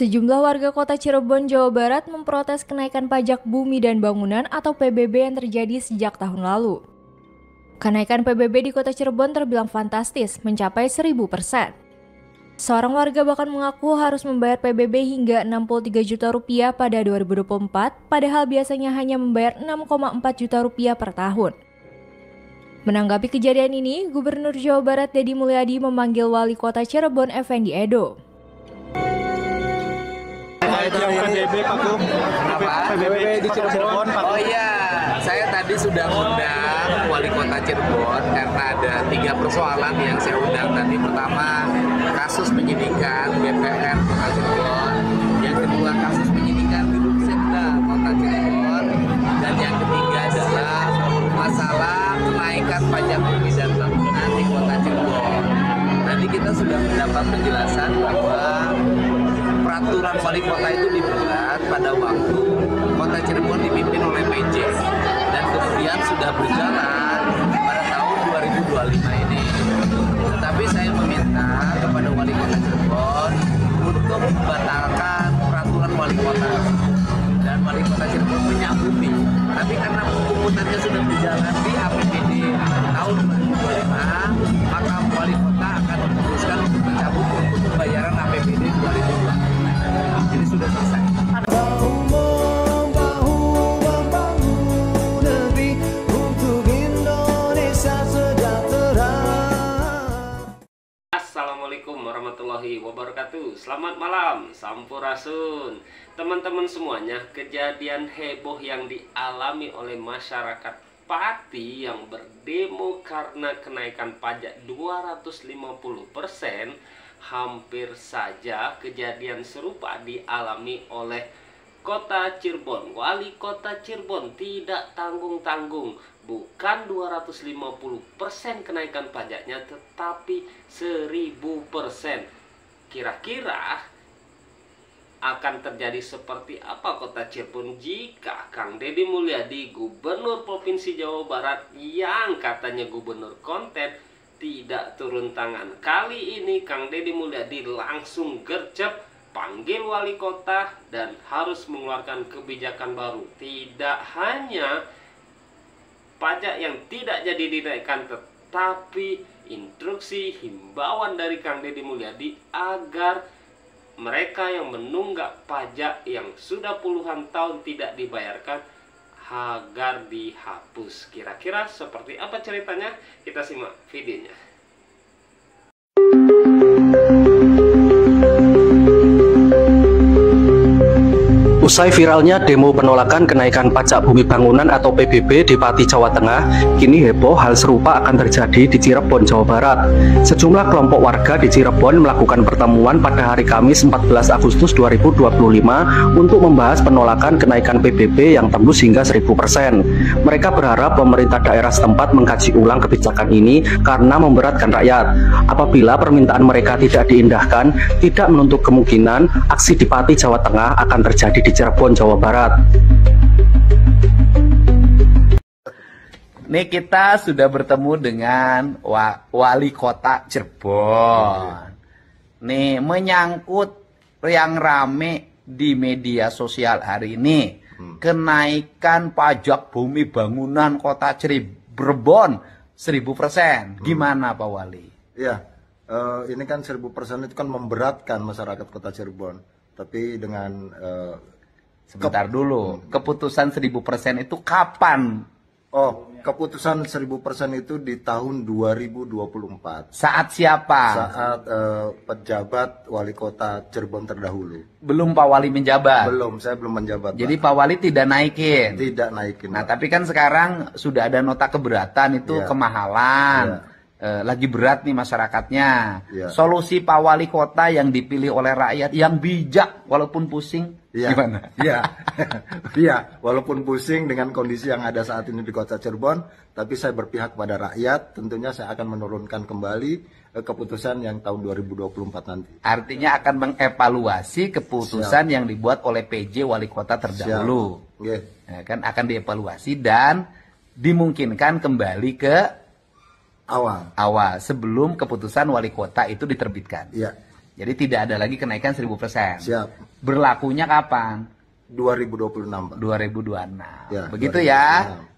Sejumlah warga kota Cirebon, Jawa Barat memprotes kenaikan pajak bumi dan bangunan atau PBB yang terjadi sejak tahun lalu. Kenaikan PBB di kota Cirebon terbilang fantastis, mencapai 1000%. Seorang warga bahkan mengaku harus membayar PBB hingga 63 juta rupiah pada 2024, padahal biasanya hanya membayar 6,4 juta rupiah per tahun. Menanggapi kejadian ini, Gubernur Jawa Barat Deddy Mulyadi memanggil Wali Kota Cirebon Effendi Edo. PBB Pak Gub, PBB di Cirebon Pak. Oh iya, saya tadi sudah undang Wali Kota Cirebon karena ada 3 persoalan yang saya undang tadi. Pertama, kasus penyidikan BPN Kota Cirebon. Yang kedua, kasus penyidikan Gedung Setda Kota Cirebon. Dan yang ketiga adalah masalah kenaikan pajak bumi dan bangunan di Kota Cirebon. Tadi kita sudah mendapat penjelasan bahwa peraturan wali kota itu dibuat pada waktu Kota Cirebon dipimpin oleh PJ dan kemudian sudah berjalan pada tahun 2025 ini. Tetapi saya meminta kepada wali kota Cirebon untuk membatalkan peraturan wali kota dan wali kota Cirebon menyanggupi. Tapi karena pengumumannya sudah berjalan di APBD tahun 2025, maka wali kota akan memutuskan untuk mencabut untuk pembayaran APBD 2025. Jadi sudah selesai. Assalamualaikum warahmatullahi wabarakatuh. Selamat malam, sampurasun. Teman-teman semuanya, kejadian heboh yang dialami oleh masyarakat Pati yang berdemo karena kenaikan pajak 250%, hampir saja kejadian serupa dialami oleh Kota Cirebon. Wali Kota Cirebon tidak tanggung-tanggung, bukan 250% kenaikan pajaknya, tetapi 1000%. Kira-kira akan terjadi seperti apa Kota Cirebon jika Kang Deddy Mulyadi, Gubernur Provinsi Jawa Barat yang katanya gubernur konten, tidak turun tangan. Kali ini Kang Deddy Mulyadi langsung gercep, panggil wali kota dan harus mengeluarkan kebijakan baru. Tidak hanya pajak yang tidak jadi dinaikkan, tetapi instruksi himbauan dari Kang Deddy Mulyadi agar mereka yang menunggak pajak yang sudah puluhan tahun tidak dibayarkan agar dihapus. Kira-kira seperti apa ceritanya? Kita simak videonya. Usai viralnya demo penolakan kenaikan pajak bumi bangunan atau PBB di Pati, Jawa Tengah, kini heboh hal serupa akan terjadi di Cirebon, Jawa Barat. Sejumlah kelompok warga di Cirebon melakukan pertemuan pada hari Kamis 14 Agustus 2025 untuk membahas penolakan kenaikan PBB yang tembus hingga 1000%. Mereka berharap pemerintah daerah setempat mengkaji ulang kebijakan ini karena memberatkan rakyat. Apabila permintaan mereka tidak diindahkan, tidak menutup kemungkinan aksi di Pati, Jawa Tengah akan terjadi di Cirebon, Jawa Barat. Nih kita sudah bertemu dengan wali kota Cirebon. Nih menyangkut yang rame di media sosial hari ini, kenaikan pajak bumi bangunan kota Cirebon 1000%. Gimana Pak Wali? Ya, ini kan 1000% itu kan memberatkan masyarakat kota Cirebon. Tapi dengan sebentar dulu, keputusan 1000% itu kapan? Oh, keputusan 1000% itu di tahun 2024. Saat siapa? Saat pejabat wali kota Cirebon terdahulu. Belum Pak Wali menjabat? Belum, saya belum menjabat. Jadi Pak Wali tidak naikin? Tidak naikin. Nah, tapi kan sekarang sudah ada nota keberatan itu, kemahalan. Lagi berat nih masyarakatnya. Solusi Pak Wali Kota yang dipilih oleh rakyat yang bijak walaupun pusing, gimana? Iya, walaupun pusing dengan kondisi yang ada saat ini di kota Cirebon, tapi saya berpihak pada rakyat. Tentunya saya akan menurunkan kembali keputusan yang tahun 2024 nanti. Artinya akan mengevaluasi keputusan yang dibuat oleh PJ Wali Kota terdahulu. Ya, kan akan dievaluasi dan dimungkinkan kembali ke awal sebelum keputusan wali kota itu diterbitkan. Iya. Jadi tidak ada lagi kenaikan 1000%. Siap. Berlakunya kapan? 2026, Pak. 2026. Ya, Begitu 2026. ya.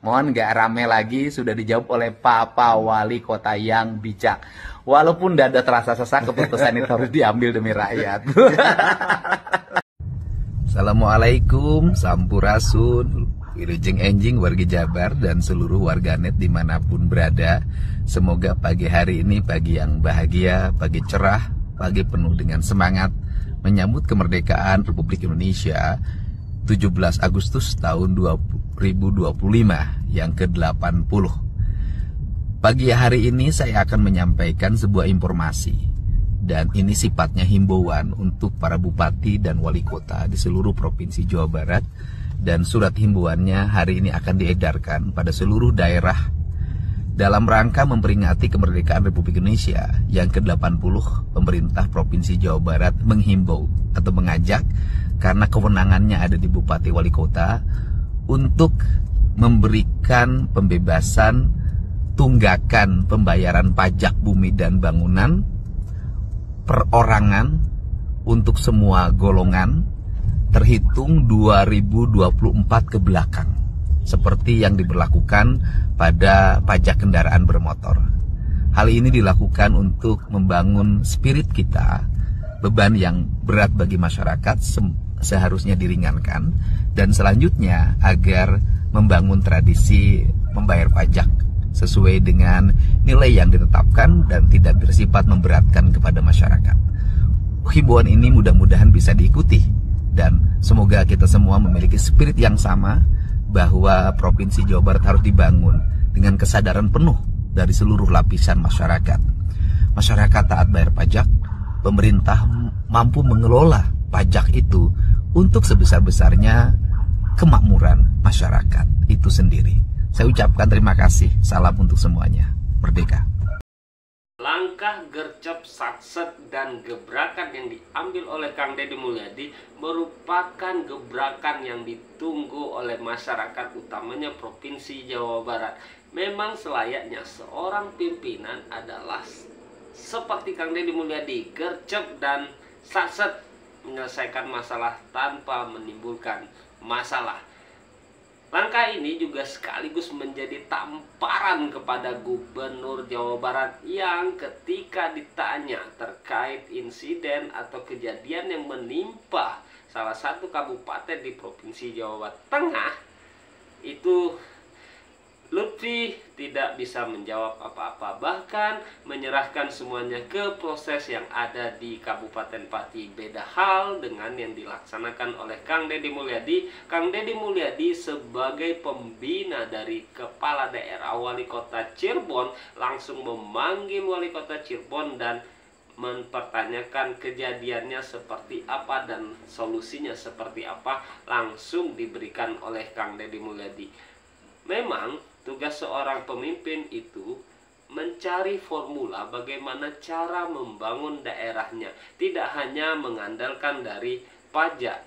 Mohon nggak rame lagi, sudah dijawab oleh Papa Wali Kota yang bijak. Walaupun dada terasa sesak, keputusan itu harus diambil demi rakyat. Assalamualaikum, sampurasun, wilujeng enjing warga Jabar dan seluruh warganet dimanapun berada. Semoga pagi hari ini pagi yang bahagia, pagi cerah, pagi penuh dengan semangat menyambut kemerdekaan Republik Indonesia 17 Agustus tahun 2025 yang ke-80. Pagi hari ini saya akan menyampaikan sebuah informasi, dan ini sifatnya himbauan untuk para bupati dan wali kota di seluruh provinsi Jawa Barat, dan surat himbauannya hari ini akan diedarkan pada seluruh daerah dalam rangka memperingati kemerdekaan Republik Indonesia yang ke-80. Pemerintah Provinsi Jawa Barat menghimbau atau mengajak, karena kewenangannya ada di Bupati Wali Kota, untuk memberikan pembebasan tunggakan pembayaran pajak bumi dan bangunan perorangan untuk semua golongan terhitung 2024 ke belakang, seperti yang diberlakukan pada pajak kendaraan bermotor. Hal ini dilakukan untuk membangun spirit kita. Beban yang berat bagi masyarakat seharusnya diringankan, dan selanjutnya agar membangun tradisi membayar pajak sesuai dengan nilai yang ditetapkan dan tidak bersifat memberatkan kepada masyarakat. Himbauan ini mudah-mudahan bisa diikuti, dan semoga kita semua memiliki spirit yang sama, bahwa Provinsi Jawa Barat harus dibangun dengan kesadaran penuh dari seluruh lapisan masyarakat. Masyarakat taat bayar pajak, pemerintah mampu mengelola pajak itu untuk sebesar-besarnya kemakmuran masyarakat itu sendiri. Saya ucapkan terima kasih, salam untuk semuanya. Merdeka. Langkah gercep, satset, dan gebrakan yang diambil oleh Kang Deddy Mulyadi merupakan gebrakan yang ditunggu oleh masyarakat, utamanya Provinsi Jawa Barat. Memang selayaknya seorang pimpinan adalah seperti Kang Deddy Mulyadi, gercep dan satset, menyelesaikan masalah tanpa menimbulkan masalah. Langkah ini juga sekaligus menjadi tamparan kepada Gubernur Jawa Barat yang ketika ditanya terkait insiden atau kejadian yang menimpa salah satu kabupaten di Provinsi Jawa Tengah, itu Lutfi tidak bisa menjawab apa-apa, bahkan menyerahkan semuanya ke proses yang ada di Kabupaten Pati. Beda hal dengan yang dilaksanakan oleh Kang Deddy Mulyadi. Kang Deddy Mulyadi sebagai pembina dari Kepala Daerah Wali Kota Cirebon langsung memanggil Wali Kota Cirebon dan mempertanyakan kejadiannya seperti apa dan solusinya seperti apa, langsung diberikan oleh Kang Deddy Mulyadi. Memang tugas seorang pemimpin itu mencari formula bagaimana cara membangun daerahnya, tidak hanya mengandalkan dari pajak.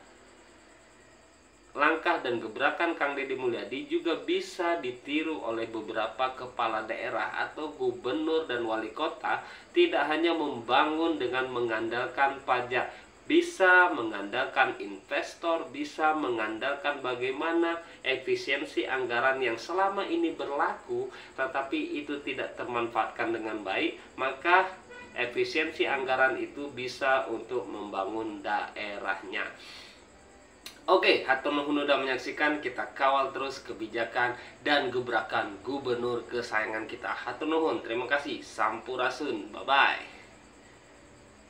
Langkah dan gebrakan Kang Deddy Mulyadi juga bisa ditiru oleh beberapa kepala daerah atau gubernur dan wali kota, tidak hanya membangun dengan mengandalkan pajak, bisa mengandalkan investor, bisa mengandalkan bagaimana efisiensi anggaran yang selama ini berlaku tetapi itu tidak termanfaatkan dengan baik, maka efisiensi anggaran itu bisa untuk membangun daerahnya. Oke, hatur nuhun udah menyaksikan, kita kawal terus kebijakan dan gebrakan gubernur kesayangan kita. Hatur nuhun, terima kasih, sampurasun, bye-bye.